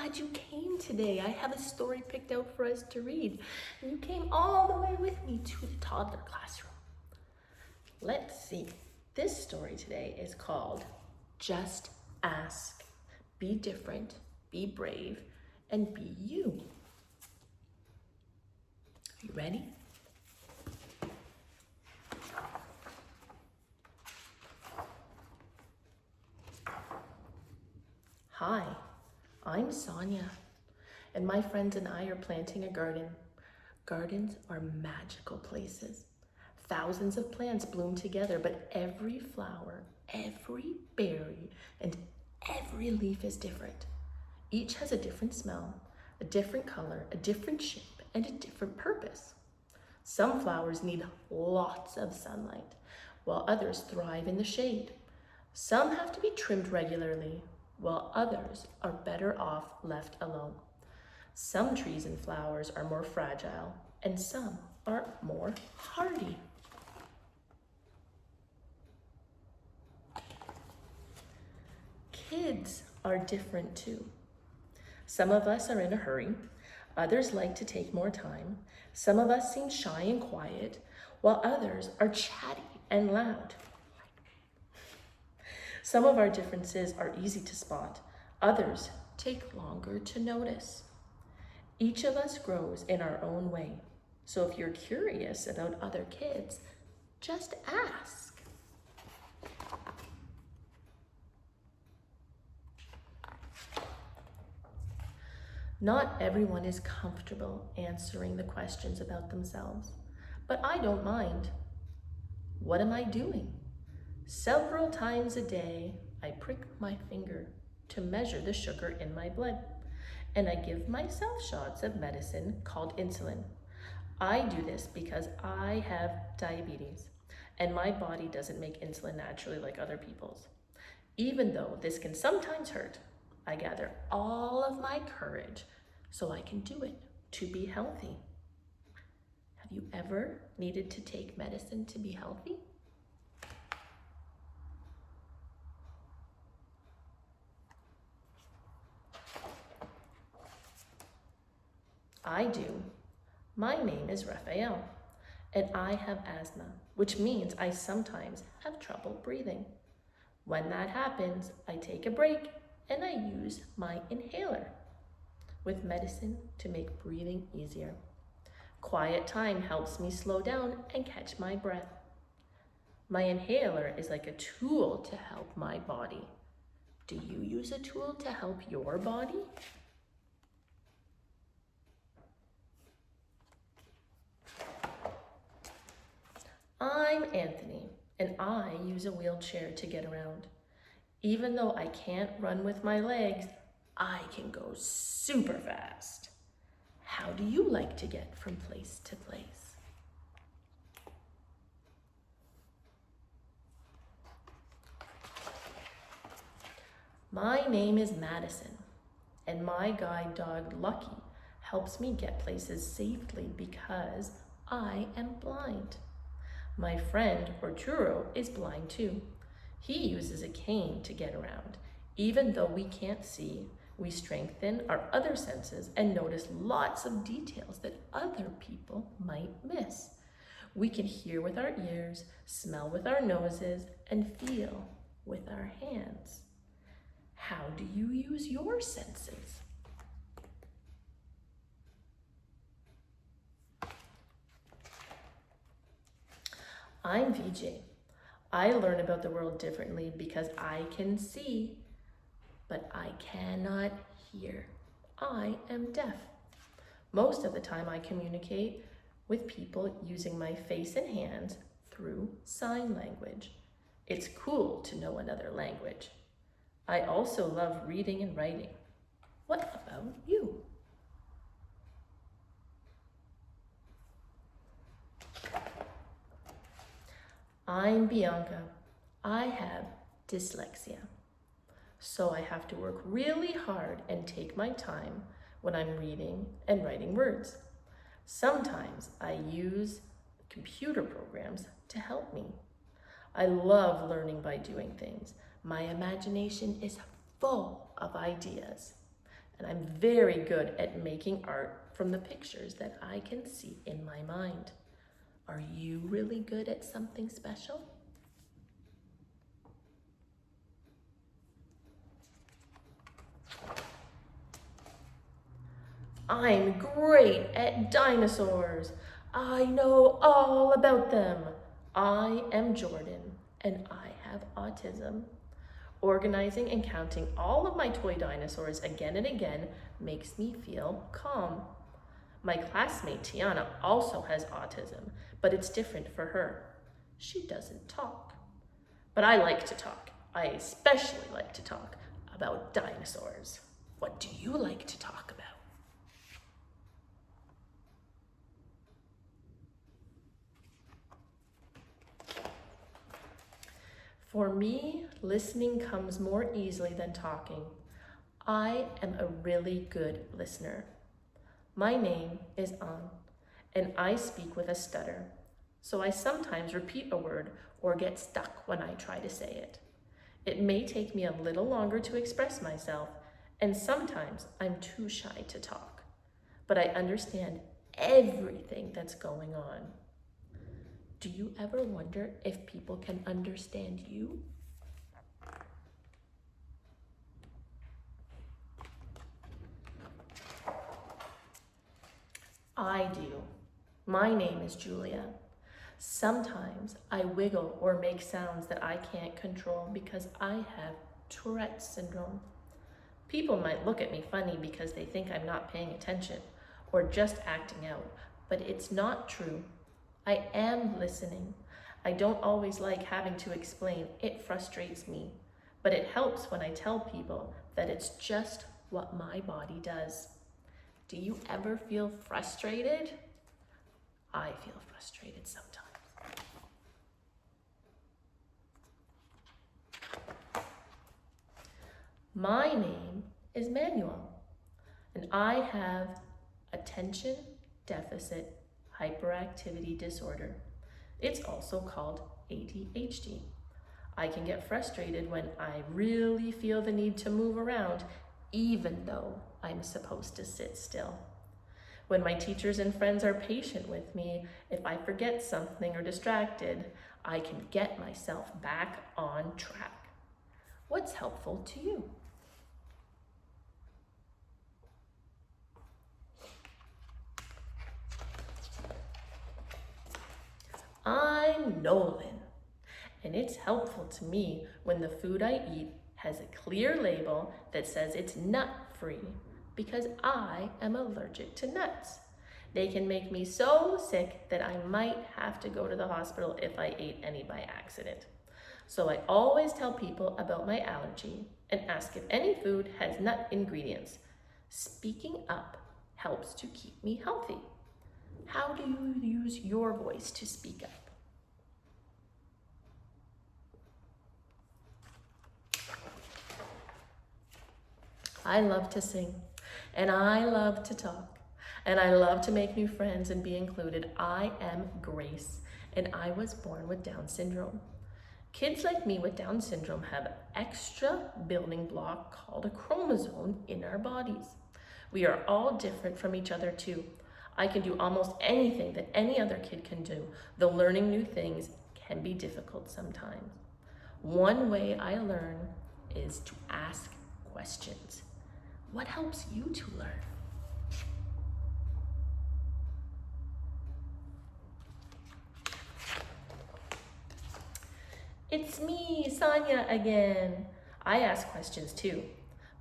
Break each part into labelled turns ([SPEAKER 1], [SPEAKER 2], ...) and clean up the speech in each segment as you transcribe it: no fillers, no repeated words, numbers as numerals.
[SPEAKER 1] glad you came today. I have a story picked out for us to read, and you came all the way with me to the toddler classroom. Let's see. This story today is called Just Ask. Be different, be brave, and be you. Are you ready? Hi, I'm Sonia, and my friends and I are planting a garden. Gardens are magical places. Thousands of plants bloom together, but every flower, every berry, and every leaf is different. Each has a different smell, a different color, a different shape, and a different purpose. Some flowers need lots of sunlight, while others thrive in the shade. Some have to be trimmed regularly, while others are better off left alone. Some trees and flowers are more fragile, and some are more hardy. Kids are different too. Some of us are in a hurry, others like to take more time. Some of us seem shy and quiet, while others are chatty and loud. Some of our differences are easy to spot, others take longer to notice. Each of us grows in our own way, so if you're curious about other kids, just ask. Not everyone is comfortable answering the questions about themselves, but I don't mind. What am I doing? Several times a day, I prick my finger to measure the sugar in my blood, and I give myself shots of medicine called insulin. I do this because I have diabetes, and my body doesn't make insulin naturally like other people's. Even though this can sometimes hurt, I gather all of my courage so I can do it to be healthy. Have you ever needed to take medicine to be healthy? I do. My name is Raphael, and I have asthma, which means I sometimes have trouble breathing. When that happens, I take a break and I use my inhaler with medicine to make breathing easier. Quiet time helps me slow down and catch my breath. My inhaler is like a tool to help my body. Do you use a tool to help your body? I'm Anthony, and I use a wheelchair to get around. Even though I can't run with my legs, I can go super fast. How do you like to get from place to place? My name is Madison, and my guide dog Lucky helps me get places safely because I am blind. My friend Arturo is blind too. He uses a cane to get around. Even though we can't see, we strengthen our other senses and notice lots of details that other people might miss. We can hear with our ears, smell with our noses, and feel with our hands. How do you use your senses? I'm VJ. I learn about the world differently because I can see, but I cannot hear. I am deaf. Most of the time I communicate with people using my face and hands through sign language. It's cool to know another language. I also love reading and writing. What about you? I'm Bianca. I have dyslexia. So I have to work really hard and take my time when I'm reading and writing words. Sometimes I use computer programs to help me. I love learning by doing things. My imagination is full of ideas. and I'm very good at making art from the pictures that I can see in my mind. Are you really good at something special? I'm great at dinosaurs. I know all about them. I am Jordan, and I have autism. Organizing and counting all of my toy dinosaurs again and again makes me feel calm. My classmate Tiana also has autism, but it's different for her. She doesn't talk. But I like to talk. I especially like to talk about dinosaurs. What do you like to talk about? For me, listening comes more easily than talking. I am a really good listener. My name is An, and I speak with a stutter, so I sometimes repeat a word or get stuck when I try to say it. It may take me a little longer to express myself, and sometimes I'm too shy to talk, but I understand everything that's going on. Do you ever wonder if people can understand you? I do. My name is Julia. Sometimes I wiggle or make sounds that I can't control because I have Tourette's syndrome. People might look at me funny because they think I'm not paying attention or just acting out, but it's not true. I am listening. I don't always like having to explain. It frustrates me, but it helps when I tell people that it's just what my body does. Do you ever feel frustrated? I feel frustrated sometimes. My name is Manuel, and I have attention deficit hyperactivity disorder. It's also called ADHD. I can get frustrated when I really feel the need to move around, even though I'm supposed to sit still. When my teachers and friends are patient with me, if I forget something or distracted, I can get myself back on track. What's helpful to you? I'm Nolan, and it's helpful to me when the food I eat has a clear label that says it's nut-free because I am allergic to nuts. They can make me so sick that I might have to go to the hospital if I ate any by accident. So I always tell people about my allergy and ask if any food has nut ingredients. Speaking up helps to keep me healthy. How do you use your voice to speak up? I love to sing, and I love to talk, and I love to make new friends and be included. I am Grace, and I was born with Down syndrome. Kids like me with Down syndrome have an extra building block called a chromosome in our bodies. We are all different from each other too. I can do almost anything that any other kid can do, though learning new things can be difficult sometimes. One way I learn is to ask questions. What helps you to learn? It's me, Sonia, again. I ask questions too.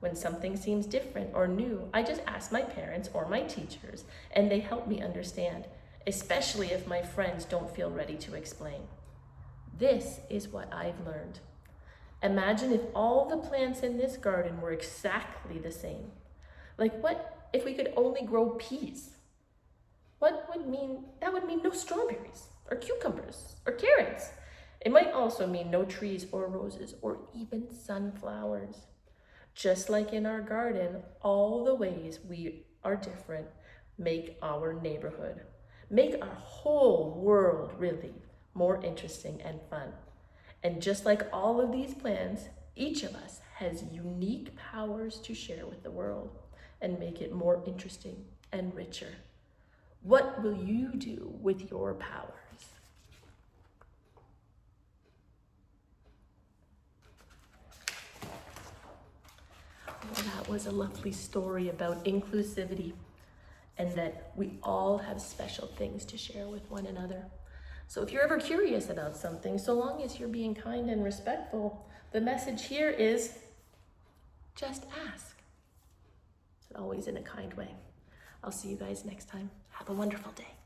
[SPEAKER 1] When something seems different or new, I just ask my parents or my teachers, and they help me understand, especially if my friends don't feel ready to explain. This is what I've learned. Imagine if all the plants in this garden were exactly the same. Like, what if we could only grow peas? That would mean no strawberries or cucumbers or carrots. It might also mean no trees or roses or even sunflowers. Just like in our garden, all the ways we are different make our neighborhood, make our whole world really more interesting and fun. And just like all of these plants, each of us has unique powers to share with the world. and make it more interesting and richer. What will you do with your powers? Well, that was a lovely story about inclusivity and that we all have special things to share with one another. So if you're ever curious about something, so long as you're being kind and respectful, the message here is just ask. But always in a kind way. I'll see you guys next time. Have a wonderful day.